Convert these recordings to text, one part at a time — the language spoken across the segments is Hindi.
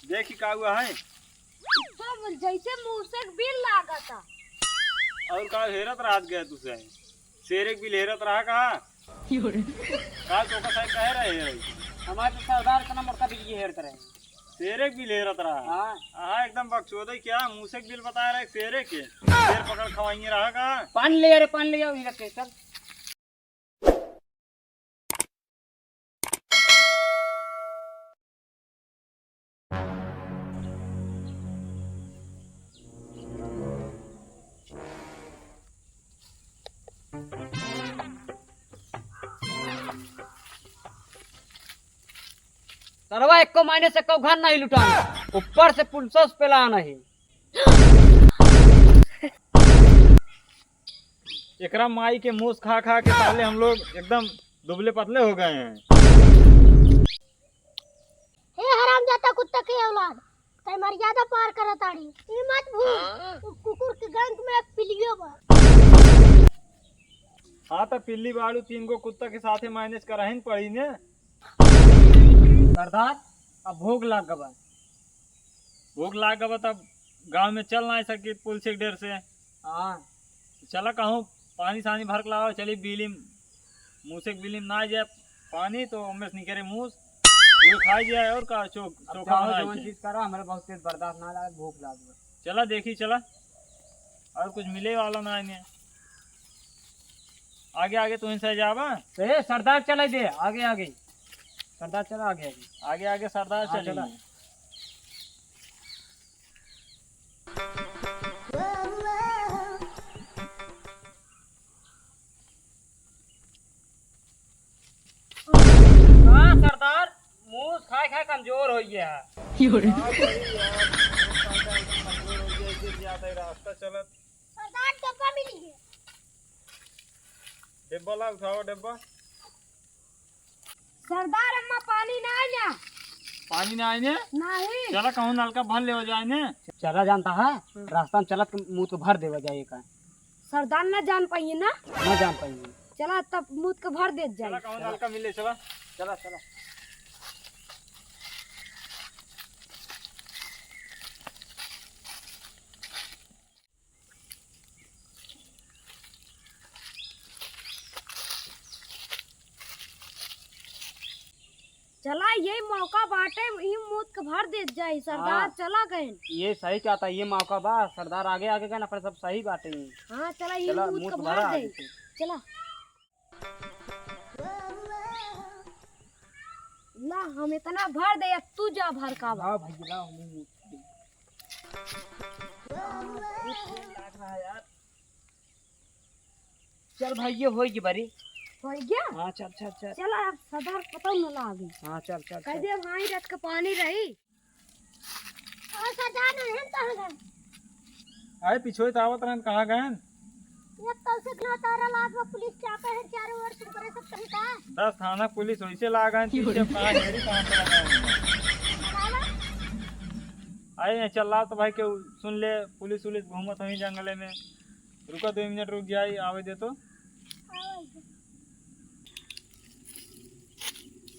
देखी का हुआ है तो जैसे मुंह से बिल लागा था। और का हेरत रात गया तुझसे शेरे की हेरत रहा कहा का तो का साहब कह रहे हैं हमारे तो सरदार का नंबर का बिजली हेरते रहे। शेरे की हेरत रहा हाँ हाँ एकदम बकचोदे क्या मुंह से बिल बता रहे शेरे के शेर पकड़ खवाइए रहा कहा पानी ले अरे पानी ले आओ इधर के चल। सरवा एक को मायने से कौ घर नहीं लुटाना ऊपर से पुलिस पे लाना है। एकरा माई के मूस खा खा के साले हम लोग एकदम दुबले पतले हो गए हैं। हे हरामजादा कुत्ता के औलाद कई मर्यादा पार करत ताड़ी ई मत भूल कुकुर के गंध में एक पिलियो बा। हाँ तो पिल्ली बाड़ू 3 गो कुत्ता के साथे मैनेज कराही पड़ी ने। सरदार अब भोग लाग गवा। भूख लाग गवा तब गांव में चल नहीं सके पुल से डेर से हाँ चला कहूँ पानी सानी भर के लाओ चली बिलिम मुँह से बिलिम ना जाए पानी तो उमेश नहीं करे मुँह वो खाई जाए और का चोखा जवन चीज करा हमारे बहुत तेज बर्दाश्त ना लगे भूख लाग गवा। चला देखी चला और कुछ मिले वाला ना इन्हें आगे आगे तुम से जावा ए सरदार चला दे आगे आगे सरदार चला आगे आगे आगे आगे सरदार हाँ, चली चला। हाँ सरदार मुंह खाए खाए कमजोर हो गया। रास्ता चलत सरदार डब्बा मिल गया। डिब्बा ला उठाओ डिब्बा सरदार अम्मा पानी ना आया पानी ना आने नहीं। चला कहूँ नलका भर ले हो जाए ने चला जानता है रास्ता में चलत के मुंह तो भर देवा जाए का सरदार ना जान पाइए ना न जान पाएंगे। चला तब मुंह के भर दे चला जाए। कहूँ नलका मिले चला चला चला चला ये मौका बाटे ई मुंह के भर दे जाए। सरदार हाँ। चला गए। ये सही चाहता ये मौका बा सरदार आगे आगे गए ना अपने सब सही बातें हैं। हाँ चला ये चला मुंह मुंह के तो भर भरा दे आगे से। चला ला हम इतना भर दे अब तू जा भर का बा। हाँ भैया लाओ मुंह चल भाई ये होगी बरी। हो गया। हाँ चल चल चल चला अब सरदार पता न लागे हाँ चल चल कह चल। दे भाई रात का पानी रही और सरदार नहीं कहां गए। आए पिछोई तावत रहन कहाँ गए ये कल से क्यों तारा लाज में पुलिस चापे है चारों ओर तुम करे सब कहीं का 10 थाना पुलिस वैसे ला गए पीछे कहाँ हेरी कहाँ पे लगा है। आए हैं चल रहा तो भाई के सुन ले पुलिस उलिस घूमत वहीं जंगले में रुका 2 मिनट रुक जाए आवे दे तो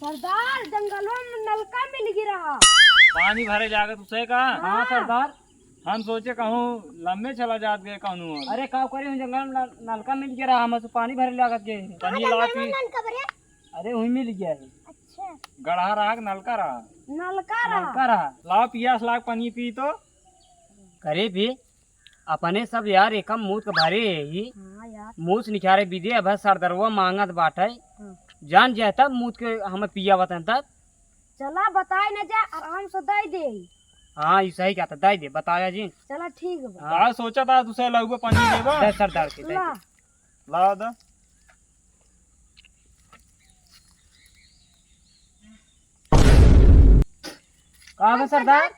सरदार जंगलों में नलका मिल गिरा। पानी भरे जाकर तुझसे कहा हाँ सरदार हम सोचे कहूँ लंबे चला जात गए कहूँ और अरे का करे जंगल में नलका मिल गया हम तो पानी भरे लागत गए तनी ला पी नलका भरे। अरे वही मिल गया है अच्छा गढ़ा रहा कि नलका रहा नलका रहा। नलका रहा लाओ पियास लाख पानी पी तो करे भी अपने सब यार एकम मुँह के भरे ही हाँ यार मुँह से निखारे विदे अब सरदरवा मांगत बाटे जान जाए तब मुँह के हमें पिया बताए तब चला बताए न जा आराम से दे दे। हाँ ये सही क्या था दे दे बताया जी। चला ठीक बा। का सोचा था तुझसे लगभग पानी लेबा दे सरदार के दे ला दे। लाओ दा कहा बे सरदार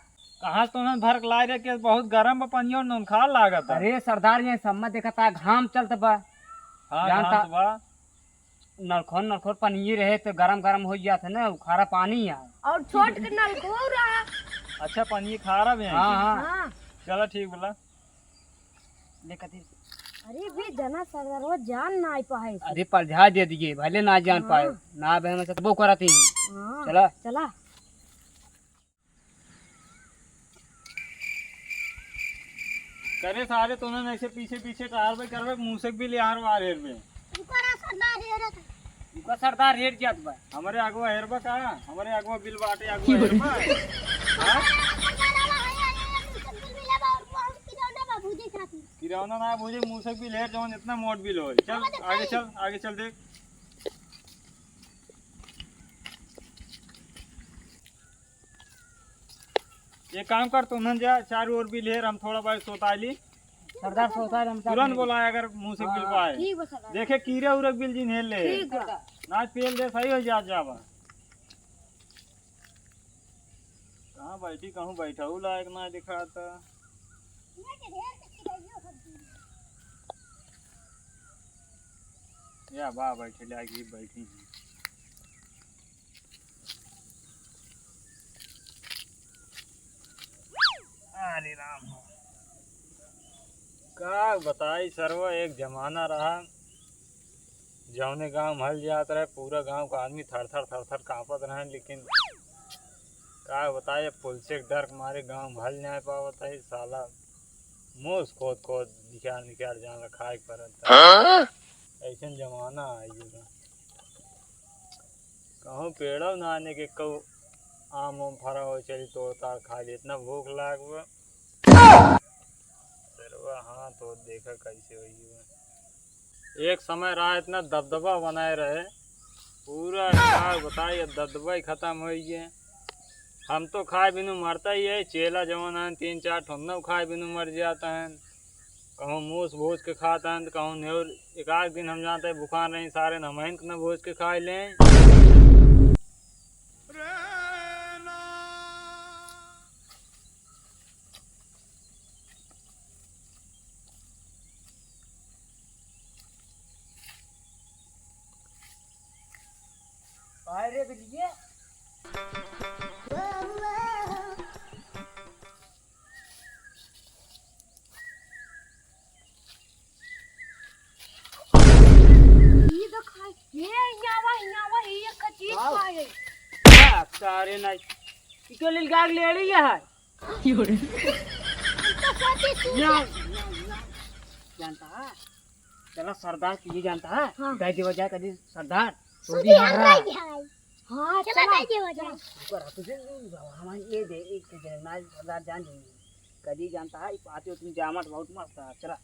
कहाँ तुम्हें भर के लाए रहे कि बहुत गर्म बा पानी और नौखा लागत है अरे सरदार ये सम्मत देखा था घाम चलता बा हाँ जानता- घाम तो बा नलखोर नलखोर पानी रहे तो गरम गरम हो जाता ना खारा पानी यार। और छोट के नलको रहा। अच्छा पानी खारा भी है हाँ हाँ हाँ चलो ठीक बोला लेकर दे। अरे भी जना सरदार वो जान ना आई पाए। अरे पलझा दे दिए भले ना जान पाए ना बहन से वो कराती हाँ चला चला करे सारे तो उन्होंने ऐसे पीछे पीछे कार पे करवे मूसक भी लियार वार हेर में ऊपर सरदार हेरत उनका सरदार रेट जात बा हमारे आगवा हेरबा का हमारे आगवा बिल बाटे आगवा हेरबा हां किराना ना बुझे मूसक भी लेर जवन इतना मोट बिल हो चल आगे चल देख ये काम कर तुम जा चारों ओर भी लेर हम थोड़ा बार सोताली सरदार सोता हम तुरंत बोला अगर मुंह से बिल पाए ठीक बा सरदार देखे कीड़ा उरक बिल जिन हेल ले ठीक बा ना पेल दे सही हो जावा कहाँ बैठी कहूँ बैठा हूँ लायक ना दिखाता या बा बैठे लागी बैठी अरे राम का बताई सर्व एक जमाना रहा जौने गांव हल जात रहे पूरा गांव का आदमी थर थर कांपत रहे लेकिन का बताए पुलिस के डर के मारे गांव हल नहीं पावत है साला मोस खोद निकाल जान खाए परत ऐसा जमाना आइएगा कहूँ पेड़ों ना आने के कहूँ आम उम फरा हो चली तोड़ ताड़ खा ली इतना भूख लाग हाँ तो देखा कैसे हुई एक समय रहा इतना दबदबा बनाए रहे पूरा बताइए दबदबा ही खत्म हो गए हम तो खाए बिनु मरता ही है चेला जवान है 3-4 ठुन्ना खाए बिनु मर जाता है कहूँ मूस भोज के खाता है कहूँ नेवर एक आध दिन हम जानते हैं बुखार नहीं सारे नमैन न भोज के खा लें अरे बिल्ली सारे नहीं इको लेल गाग ले रही है जानता है चला सरदार की जानता है गाय की वजह कभी सरदार सुधी हर रही है हां चला गाय की वजह ऊपर तुझे हम ये दे एक जनाज सरदार जान जाएंगे कभी जानता है आते हो तुम जामत बहुत मस्त है चला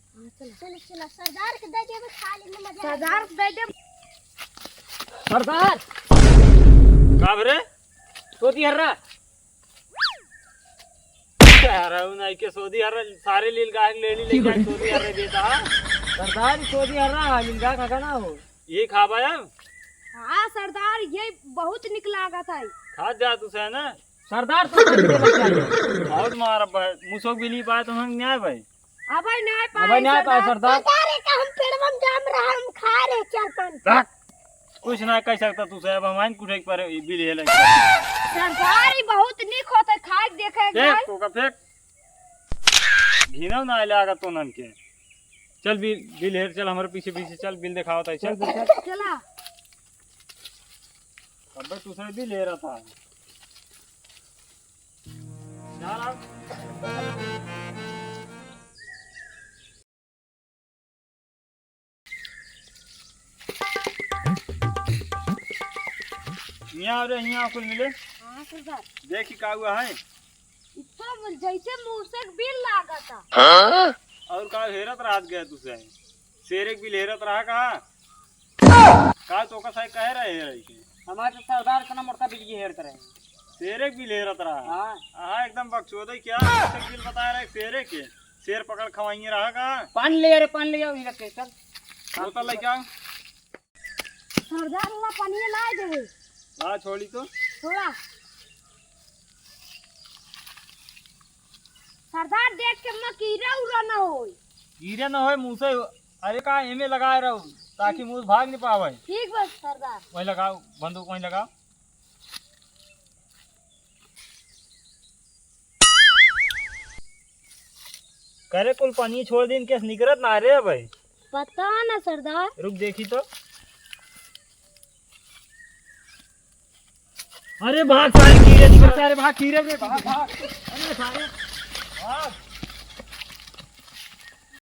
चला सरदार के दे दे खा लेने मजा सरदार दे दे सरदार का रे सोती हर्रा हरा नहीं के सोदी हरा सारे लील गाय ले ली लेके सोदी हरा देता सरदार सोती हर्रा लील गाय खा ना हो ये खा पाया हां सरदार ये बहुत निक लागा था खा जा तू से ना सरदार तो बहुत मार मुसो भी नहीं पाए तो हम न्याय भाई अबे नहीं पाए सरदार का हम पेड़वा में जाम रहा हम खा रहे चल कुछ ना कह सकता तू से अब हमारे कुछ पर बिल है सरदार ही बहुत निक होता खाए देखे फेंक तो का फेंक घिनौ ना लागा तो नन के चल बिल हेर चल हमारे पीछे पीछे चल बिल दिखाओ ता चल चला अब तू से बिल ले रहा था चल अब यहाँ रे यहाँ कुल मिले हां सरदार देखी का हुआ है इतना जैसे मूसक बिल लागा था और का हेरत रात गया तुझसे शेर एक बिल हेरत रहा का तो का सही कह रहे है हमारे सरदार का मोटा बिजली हेरत रहे शेर एक बिल हेरत रहा हां हां एकदम बकचोदे क्या एक बिल बता रहे शेर के शेर पकड़ खवाइए रहा का पानी ले रे पानी ले आओ इधर के चल बोतल ले क्या सरदार वाला पानी ला दे ला छोड़ी तो थोड़ा सरदार देख के मैं कीड़ा उड़ा ना हो कीड़े ना होए मुंह से अरे का एमे लगाए रहो ताकि मुंह भाग नहीं पावे ठीक बस सरदार वहीं लगाओ बंदूक वहीं लगाओ करे कुल पानी छोड़ दिन के निकरत ना रे भाई पता ना सरदार रुक देखी तो अरे भाग सारे कीड़े निकल सारे भाग कीड़े भाग भाग अरे सारे भाग